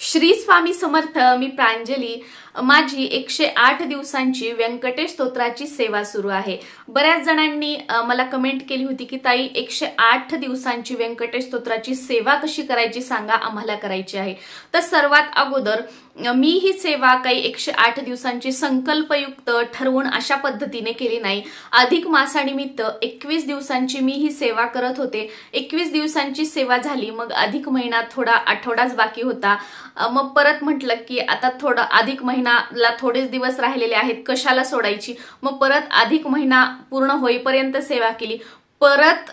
श्री स्वामी समर्थ। मी प्रांजली। माझी 108 दिवसांची व्यंकटेश स्तोत्राची सेवा सुरू आहे। बऱ्याच जणांनी मला कमेंट केली होती की ताई 108 दिवसांची व्यंकटेश स्तोत्राची सेवा कशी करायची सांगा, आम्हाला करायची आहे। तर सर्वात अगोदर मी ही सेवा काही 108 दिवसांची संकल्पयुक्त ठरवून अशा पद्धतीने केली नाही। अधिक मासानिमित्त 21 दिवसांची मी ही सेवा करत होते। 21 दिवसांची सेवा झाली, मग अधिक महिना थोडा आठवडाच बाकी होता। मग परत म्हटलं की आता थोडा अधिक महिनाला थोडेच दिवस राहिलेले आहेत, कशाला सोडायची। मग परत अधिक महिना पूर्ण होईपर्यंत सेवा केली। परत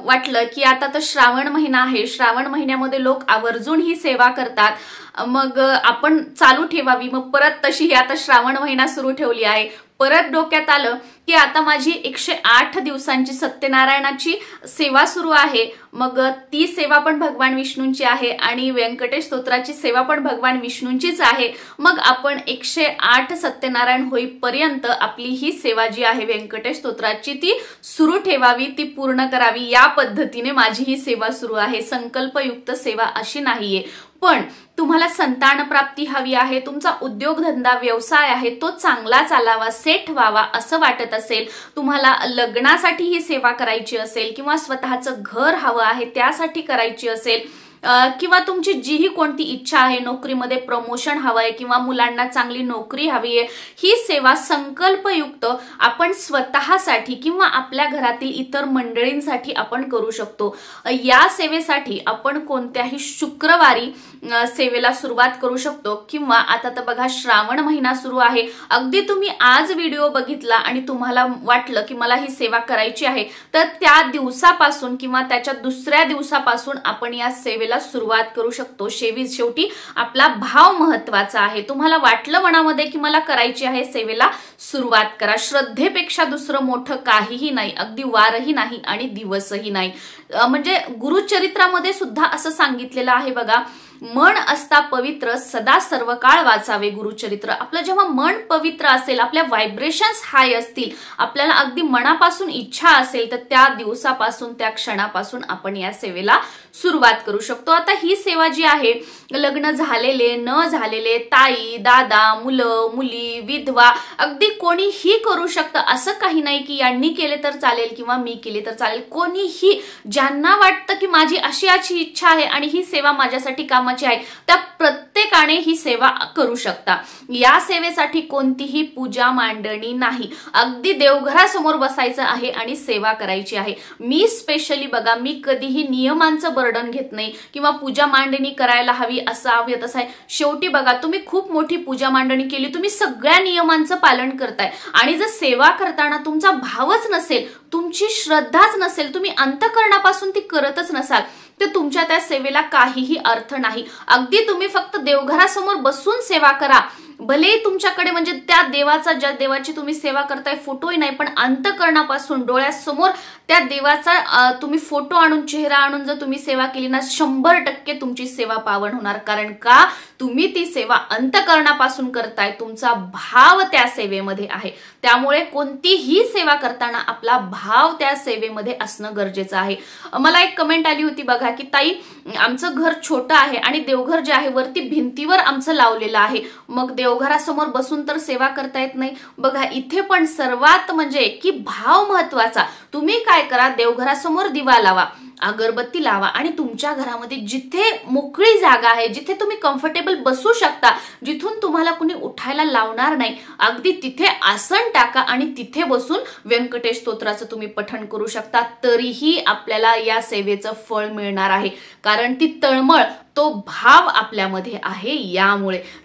वाटलं की आता तर श्रावण महिना आहे, श्रावण महिन्यामध्ये लोक आवर्जून ही सेवा करतात, मग आपण चालू ठेवावी। मग परत तशी ही आता श्रावण महिना सुरू ठेवली आहे। परत डोक्यात आलं की आता माझी 108 दिवसांची सत्यनारायणाची सेवा सुरू आहे, मग ती सेवा पण भगवान विष्णूंची आहे आणि व्यंकटेश स्तोत्राची सेवा पण भगवान विष्णूंचीच आहे। मग आपण 108 सत्यनारायण होईपर्यंत आपली ही सेवा जी आहे व्यंकटेश स्तोत्राची ती सुरू ठेवावी, ती पूर्ण करावी। या पद्धतीने माझी ही सेवा सुरू आहे। संकल्पयुक्त सेवा अशी नाहीये। पण तुम्हाला संतान प्राप्ती हवी आहे, तुमचा उद्योगधंदा व्यवसाय आहे तो चांगला चालावा, सेट व्हावा असं वाटत असेल, तुम्हाला लग्नासाठी ही सेवा करायची असेल किंवा स्वतःचं घर हवं आहे त्यासाठी करायची असेल, किंवा तुमची जीही कोणती इच्छा आहे, नोकरीमध्ये प्रमोशन हवंय किंवा मुलांना चांगली नोकरी हवी आहे, ही सेवा संकल्पयुक्त आपण स्वतःसाठी किंवा आपल्या घरातील इतर मंडळींसाठी आपण करू शकतो। या सेवेसाठी आपण कोणत्याही शुक्रवारी सेवेला सुरुवात करू शकतो, किंवा आता तर बघा श्रावण महिना सुरू आहे, अगदी तुम्ही आज व्हिडिओ बघितला आणि तुम्हाला वाटलं की मला ही सेवा करायची आहे, तर त्या दिवसापासून किंवा त्याच्या दुसऱ्या दिवसापासून आपण या सेवेला सुरुवात करू शकतो। शेवटी आपला भाव महत्वाचा आहे। तुम्हाला वाटलं मनामध्ये की मला करायची आहे, सेवेला सुरुवात करा। श्रद्धेपेक्षा दुसरं मोठं काहीही नाही, अगदी वारही नाही आणि दिवसही नाही। म्हणजे गुरुचरित्रामध्ये सुद्धा असं सांगितलेलं आहे बघा, मन असता पवित्र सदा सर्व काळ वाचावे गुरुचरित्र। आपलं जेव्हा मन पवित्र असेल, आपल्या व्हायब्रेशन्स हाय असतील, आपल्याला अगदी मनापासून इच्छा असेल, तर त्या दिवसापासून त्या क्षणापासून आपण या सेवेला सुरुवात करू शकतो। आता ही सेवा जी आहे, लग्न झालेले न झालेले, ताई दादा, मुलं मुली, विधवा, अगदी कोणीही करू शकतं। असं काही नाही की यांनी केले तर चालेल किंवा मी केली तर चालेल। कोणीही ज्यांना वाटतं की माझी अशी इच्छा आहे आणि ही सेवा माझ्यासाठी कामाची आहे, त्या प्रत्येकाने ही सेवा करू शकता। या सेवेसाठी कोणतीही पूजा मांडणी नाही, अगदी देवघरासमोर बसायचं आहे आणि सेवा करायची आहे। मी स्पेशली बघा, मी कधीही नियमांचं बर्डन घेत नाही किंवा पूजा मांडणी करायला हवी असं हवी तसं आहे। शेवटी बघा, तुम्ही खूप मोठी पूजा मांडणी केली, तुम्ही सगळ्या नियमांचं पालन करताय आणि जर सेवा करताना तुमचा भावच नसेल, तुमची श्रद्धाच नसेल, तुम्ही अंतःकरणापासून ती करतच नसाल, तर तुमच्या त्या सेवेला काहीही अर्थ नाही। अगदी तुम्ही फक्त देवघरासमोर बसून सेवा करा, भले तुमच्याकडे म्हणजे त्या देवाचा, ज्या देवाची तुम्ही सेवा करताय फोटोही नाही, पण अंतःकरणापासून डोळ्यासमोर त्या देवाचा तुम्ही फोटो आणून, चेहरा आणून जर तुम्ही सेवा केली ना, 100% तुमची सेवा पावन होणार। कारण का, तुम्ही ती सेवा अंतःकरणापासून करताय, तुमचा भाव त्या सेवेमध्ये आहे। त्यामुळे कोणतीही सेवा करताना आपला भाव त्या सेवेमध्ये असणं गरजेचं आहे। मला एक कमेंट आली होती बघा की ताई, आमचं घर छोटं आहे आणि देवघर जे आहे वरती भिंतीवर आमचं लावलेलं आहे, मग देवघरासमोर बसून तर सेवा करता येत नाही। बघा, इथे पण सर्वात म्हणजे की भाव महत्वाचा। तुम्ही काय करा, देवघरासमोर दिवा लावा, अगरबत्ती लावा आणि तुमच्या घरामध्ये जिथे मोकळी जागा आहे, जिथे तुम्ही कम्फर्टेबल बसू शकता, जिथून तुम्हाला कुणी उठायला लावणार नाही, अगदी तिथे आसन टाका आणि तिथे बसून व्यंकटेश स्तोत्राचं तुम्ही पठण करू शकता। तरीही आपल्याला या सेवेचं फळ मिळणार आहे, कारण ती तळमळ, तो भाव आपल्यामध्ये आहे।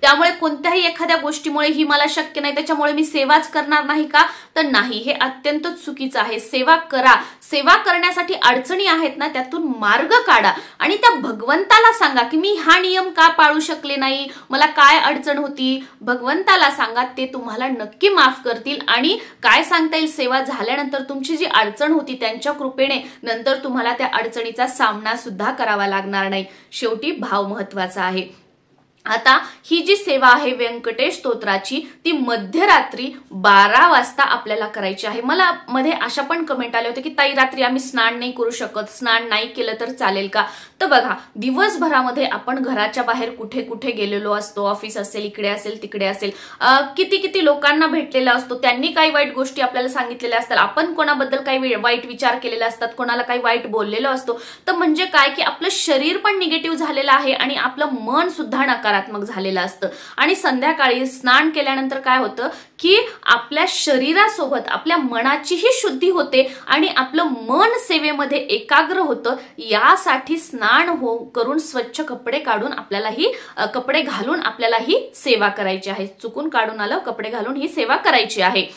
त्यामुळे कोणत्याही एखाद्या गोष्टीमुळे ही मला शक्य नाही त्याच्यामुळे मी सेवाच करणार नाही का, तर नाही, हे अत्यंत चुकीचं आहे। सेवा करा, सेवा करण्यासाठी अडचणी आहेत ना, त्यातून मार्ग काढा आणि त्या भगवंताला सांगा की मी हा नियम का पाळू शकले नाही, मला काय अडचण होती, भगवंताला सांगा, ते तुम्हाला नक्की माफ करतील। आणि काय सांगता येईल, सेवा झाल्यानंतर तुमची जी अडचण होती त्यांच्या कृपेने नंतर तुम्हाला त्या अडचणीचा सामना सुद्धा करावा लागणार नाही। शेवटी भाव महत्वाचा आहे। आता ही जी सेवा आहे व्यंकटेश स्तोत्राची ती मध्यरात्री 12 वाजता आपल्याला करायची आहे। मला मध्ये अशा पण कमेंट आले होते की ताई रात्री आम्ही स्नान नाही करू शकत, स्नान नाही केलं तर चालेल का? तर बघा, दिवसभरामध्ये आपण घराच्या बाहेर कुठे कुठे गेलेलो असतो, ऑफिस असेल, इकडे असेल, तिकडे असेल, किती किती लोकांना भेटलेला असतो, त्यांनी काही वाईट गोष्टी आपल्याला सांगितलेल्या असतात, आपण कोणाबद्दल काही वाईट विचार केलेले असतात, कोणाला काही वाईट बोललेलो असतो। तर म्हणजे काय की आपलं शरीर पण निगेटिव्ह झालेलं आहे आणि आपलं मन सुद्धा नकारात्मक झालेलं असतं। आणि संध्याकाळी स्नान केल्यानंतर काय होतं की आपल्या शरीरासोबत आपल्या मनाचीही शुद्धी होते आणि आपलं मन सेवेमध्ये एकाग्र होतं। यासाठी स्नान करून स्वच्छ कपडे काढून आपल्यालाही कपडे घालून आपल्यालाही सेवा करायची आहे। चुकून काढून आलं, कपडे घालून ही सेवा करायची आहे।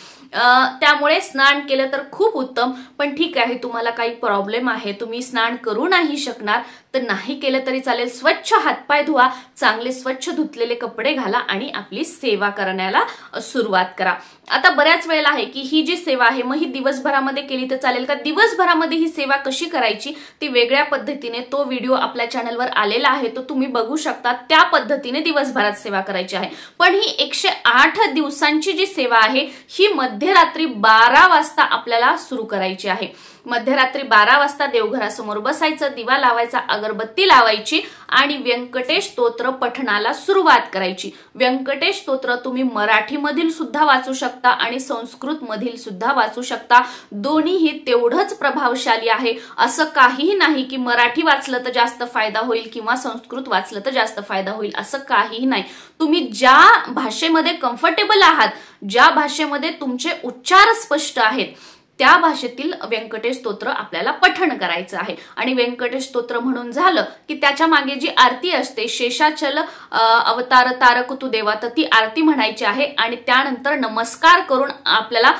त्यामुळे स्नान केलं तर खूप उत्तम। पण ठीक आहे, तुम्हाला काही प्रॉब्लेम आहे, तुम्ही स्नान करू नाही शकणार तर नाही केलं तरी चालेल। स्वच्छ हातपाय धुवा, चांगले स्वच्छ धुतलेले कपडे घाला आणि आपली सेवा करण्याला सुरुवात करा। आता बऱ्याच वेळेला आहे की ही जी सेवा आहे मग ही दिवसभरामध्ये केली तर चालेल का? दिवसभरामध्ये ही सेवा कशी करायची ती वेगळ्या पद्धतीने तो व्हिडिओ आपल्या चॅनलवर आलेला आहे, तो तुम्ही बघू शकता। त्या पद्धतीने दिवसभरात सेवा करायची आहे। पण ही 108 दिवसांची जी सेवा आहे ही मध्यरात्री 12 वाजता आपल्याला सुरू करायची आहे। मध्यरात्री 12 वाजता देवघरासमोर बसायचं, दिवा लावायचा, अगरबत्ती लावायची आणि व्यंकटेश स्तोत्र पठणाला सुरुवात करायची। व्यंकटेश स्तोत्र तुम्ही मराठीमधील सुद्धा वाचू शकता आणि संस्कृत मधील सुद्धा वाचू शकता, दोन्हीही तेवढंच प्रभावशाली आहे। असं काहीही नाही की मराठी वाचलं तर जास्त फायदा होईल किंवा संस्कृत वाचलं तर जास्त फायदा होईल, असं काहीही नाही। तुम्ही ज्या भाषेमध्ये कम्फर्टेबल आहात, ज्या भाषेमध्ये तुमचे उच्चार स्पष्ट आहेत, त्या भाषेतील व्यंकटेश स्तोत्र आपल्याला पठण करायचं आहे। आणि व्यंकटेश स्तोत्र म्हणून झालं की त्याच्या मागे जी आरती असते, शेषाचल अवतार तारक तू देवा, तर ती आरती म्हणायची आहे। आणि त्यानंतर नमस्कार करून आपल्याला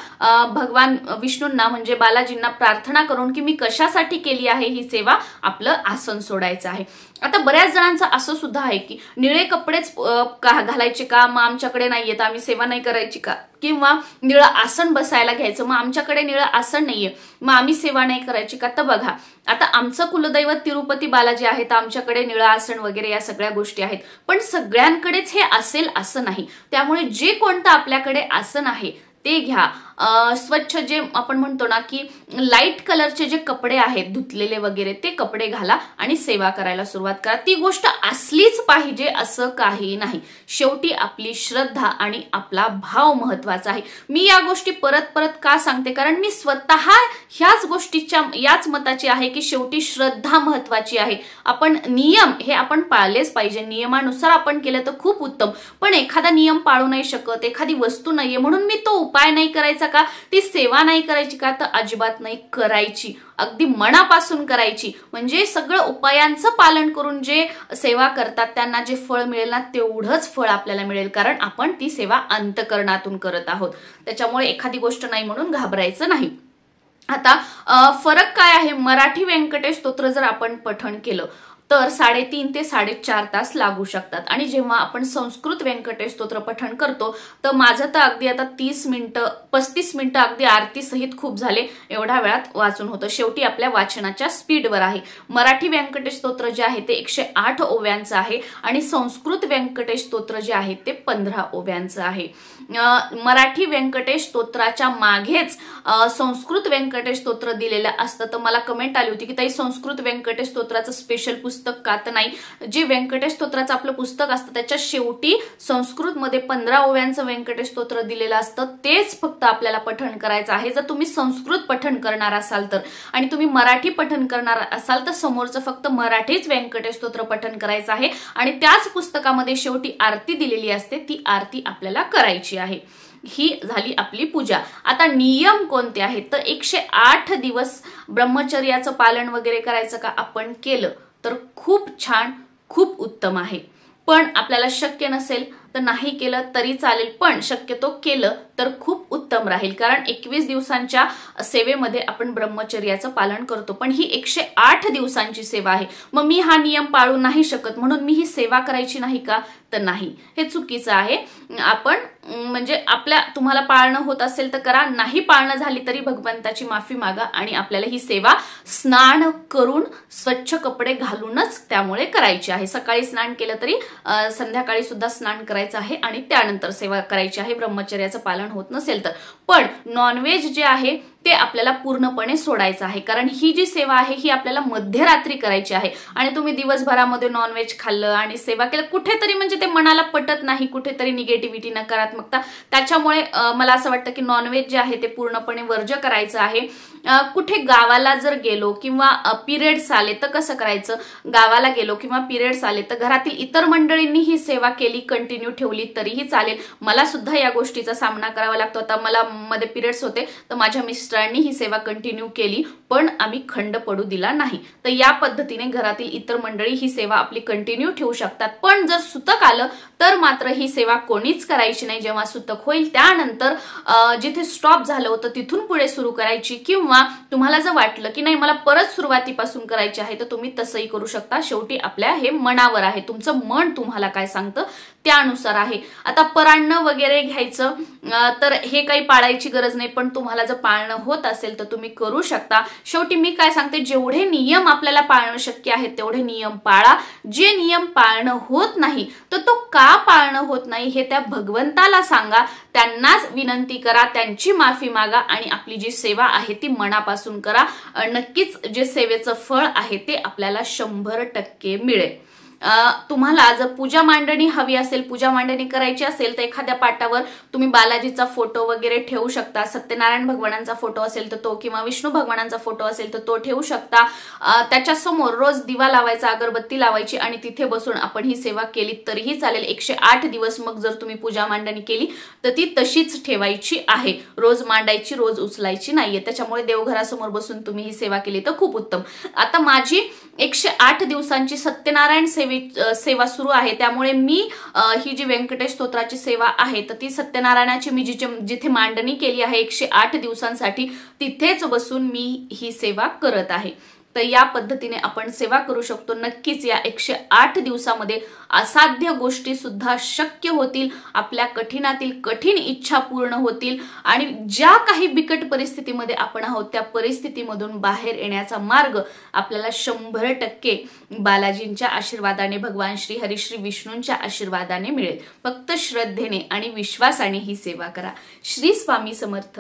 भगवान विष्णूंना म्हणजे बालाजींना प्रार्थना करून की मी कशासाठी केली आहे ही सेवा, आपलं आसन सोडायचं आहे। आता बऱ्याच जणांचं असं सुद्धा आहे की निळे कपडेच घालायचे का, मग आमच्याकडे नाहीये तर आम्ही सेवा नाही करायची का? किंवा निळं आसन बसायला घ्यायचं, मग आमच्याकडे निळं आसन नाहीये मग आम्ही सेवा नाही करायची का? तर बघा, आता आमचं कुलदैवत तिरुपती बालाजी आहे तर आमच्याकडे निळं आसन वगैरे या सगळ्या गोष्टी आहेत, पण सगळ्यांकडेच हे असेल असं नाही। त्यामुळे जे कोणतं आपल्याकडे आसन आहे ते घ्या। स्वच्छ जे आपण म्हणतो ना की लाईट कलरचे जे कपडे आहेत धुतलेले वगैरे ते कपडे घाला आणि सेवा करायला सुरुवात करा। ती गोष्ट असलीच पाहिजे असं काही नाही, शेवटी आपली श्रद्धा आणि आपला भाव महत्वाचा आहे। मी या गोष्टी परत परत का सांगते, कारण मी स्वतः ह्याच गोष्टीच्या याच मताची आहे की शेवटी श्रद्धा महत्वाची आहे। आपण नियम हे आपण पाळलेच पाहिजे, नियमानुसार आपण केलं तर खूप उत्तम। पण एखादा नियम पाळू नाही शकत, एखादी वस्तू नाहीये म्हणून मी तो उपाय नाही करायचा का, ती सेवा नाही करायची का? तर अजिबात नाही करायची, अगदी मनापासून करायची। म्हणजे सगळं उपायांचं पालन करून जे सेवा करतात त्यांना जे फळ मिळेल ना तेवढंच फळ आपल्याला मिळेल, कारण आपण ती सेवा अंतःकरणातून करत आहोत। त्याच्यामुळे एखादी गोष्ट नाही म्हणून घाबरायचं नाही। आता फरक काय आहे, मराठी व्यंकटेश स्तोत्र जर आपण पठण केलं तर 3.5 ते 4.5 तास लागू शकतात। आणि जेव्हा आपण संस्कृत व्यंकटेश स्तोत्र पठण करतो तर माझं तर अगदी आता 30 मिनिटं 35 मिनिटं अगदी आरती सहित खूप झाले, एवढ्या वेळात वाचून होतं। शेवटी आपल्या वाचनाच्या स्पीडवर आहे। मराठी व्यंकटेश स्तोत्र जे आहे ते 108 ओव्यांचं आहे आणि संस्कृत व्यंकटेश स्तोत्र जे आहे ते 15 ओव्यांचं आहे। मराठी व्यंकटेश स्तोत्राच्या मागेच संस्कृत व्यंकटेश स्तोत्र दिलेलं असतं। तर मला कमेंट आली होती की ताई संस्कृत व्यंकटेश स्तोत्राचं स्पेशल पुस्तक का? तर नाही, जे व्यंकटेश स्तोत्राचं आपलं पुस्तक असतं त्याच्या शेवटी संस्कृत मध्ये 15 ओव्यांचं व्यंकटेश स्तोत्र दिलेलं असतं, तेच फक्त आपल्याला पठण करायचं आहे। जर तुम्ही संस्कृत पठण करणार असाल तर आणि तुम्ही मराठी पठण करणार असाल तर समोरचं फक्त मराठीच व्यंकटेश स्तोत्र पठण करायचं आहे आणि त्याच पुस्तकामध्ये शेवटी आरती दिलेली असते, ती आरती आपल्याला करायची आहे। ही झाली आपली पूजा। आता नियम कोणते आहेत, तर 108 दिवस ब्रह्मचर्याचं पालन वगैरे करायचं का? आपण केलं तर खूप छान, खूप उत्तम आहे। पण आपल्याला शक्य नसेल तर नाही केलं तरी चालेल, पण शक्यतो केलं तर खूप उत्तम राहील, कारण 21 दिवसांच्या सेवेमध्ये आपण ब्रह्मचर्याचं पालन करतो, पण ही 108 दिवसांची सेवा आहे. मग मी हा नियम पाळू नाही शकत म्हणून मी ही सेवा करायची नाही का? तर नाही, हे चुकीचं आहे. आपण म्हणजे तुम्हाला पाळणं होत असेल तर करा, नाही पाळणं झाली तरी भगवंताची माफी मागा आणि आपल्याला ही सेवा स्नान करून स्वच्छ कपडे घालूनच त्यामुळे करायची आहे. सकाळी स्नान केलं तरी संध्याकाळी सुद्धा स्नान करायचं आहे आणि त्यानंतर सेवा करायची आहे, ब्रह्मचर्याचं पालन होत नसेल तर. पण नॉनव्हेज जे आहे ते आपल्याला पूर्णपणे सोडायचं आहे, कारण ही जी सेवा आहे ही आपल्याला मध्यरात्री करायची आहे आणि तुम्ही दिवसभरामध्ये नॉनव्हेज खाल्लं आणि सेवा केलं, कुठेतरी म्हणजे ते मनाला पटत नाही, कुठेतरी निगेटिव्हिटी, नकारात्मकता. त्याच्यामुळे मला असं वाटतं की नॉनव्हेज जे आहे ते पूर्णपणे वर्ज्य करायचं आहे. कुठे गावाला जर गेलो किंवा पिरियड्स आले तर कसं करायचं? गावाला गेलो किंवा पिरियड्स आले तर घरातील इतर मंडळींनी ही सेवा केली, कंटिन्यू ठेवली तरीही चालेल. मला सुद्धा या गोष्टीचा सामना करावा लागतो. आता मला मध्ये पिरियड्स होते तर माझ्या मिस्टरांनी ही सेवा कंटिन्यू केली, पण आम्ही खंड पडू दिला नाही. तर या पद्धतीने घरातील इतर मंडळी ही सेवा आपली कंटिन्यू ठेवू शकतात. पण जर सुतक आलं तर मात्र ही सेवा कोणीच करायची नाही. जेव्हा सुतक होईल त्यानंतर जिथे स्टॉप झालं होतं तिथून पुढे सुरू करायची, किंवा तुम्हाला जर वाटलं की नाही मला परत सुरुवातीपासून करायची आहे तर तुम्ही तसंही करू शकता. शेवटी आपल्या हे मनावर आहे, तुमचं मन तुम्हाला काय सांगतं त्यानुसार आहे. आता परान्न वगैरे घ्यायचं तर हे काही पाळायची गरज नाही, पण तुम्हाला जर पाळणं होत असेल तर तुम्ही करू शकता. शेवटी मी काय सांगते, जेवढे नियम आपल्याला पाळणं शक्य आहे तेवढे नियम पाळा. जे नियम पाळणं होत नाही तर तो का पाळणं होत नाही हे त्या भगवंताला सांगा, त्यांनाच विनंती करा, त्यांची माफी मागा आणि आपली जी सेवा आहे ती मनापासून करा. नक्कीच जे सेवेचं फळ आहे ते आपल्याला 100% मिळेल. तुम्हाला जर पूजा मांडणी हवी असेल, पूजा मांडणी करायची असेल तर एखाद्या पाटावर तुम्ही बालाजीचा फोटो वगैरे ठेवू शकता. सत्यनारायण भगवानांचा फोटो असेल तर तो, किंवा विष्णू भगवानांचा फोटो असेल तर तो ठेवू शकता. त्याच्या समोर रोज दिवा लावायचा, अगरबत्ती लावायची आणि तिथे बसून आपण ही सेवा केली तरीही चालेल. 108 दिवस मग जर तुम्ही पूजा मांडणी केली तर ती तशीच ठेवायची आहे, रोज मांडायची, रोज उचलायची नाहीये. त्याच्यामुळे देवघरासमोर बसून तुम्ही ही सेवा केली तर खूप उत्तम. आता माझी 108 दिवसांची सत्यनारायण सेवा सुरू आहे, त्यामुळे मी ही जी व्यंकटेश स्तोत्राची सेवा आहे तर ती सत्यनारायणाची मी जिथे मांडणी केली आहे 108 दिवसांसाठी तिथेच बसून मी ही सेवा करत आहे. तर या पद्धतीने आपण सेवा करू शकतो. नक्कीच या 108 दिवसामध्ये असाध्य गोष्टी सुद्धा शक्य होतील, आपल्या कठीणातील कठीण इच्छा पूर्ण होतील आणि ज्या काही बिकट परिस्थितीमध्ये आपण आहोत त्या परिस्थितीमधून बाहेर येण्याचा मार्ग आपल्याला 100% बालाजींच्या आशीर्वादाने, भगवान श्री हरी श्री विष्णूंच्या आशीर्वादाने मिळेल. फक्त श्रद्धेने आणि विश्वासाने ही सेवा करा. श्री स्वामी समर्थ.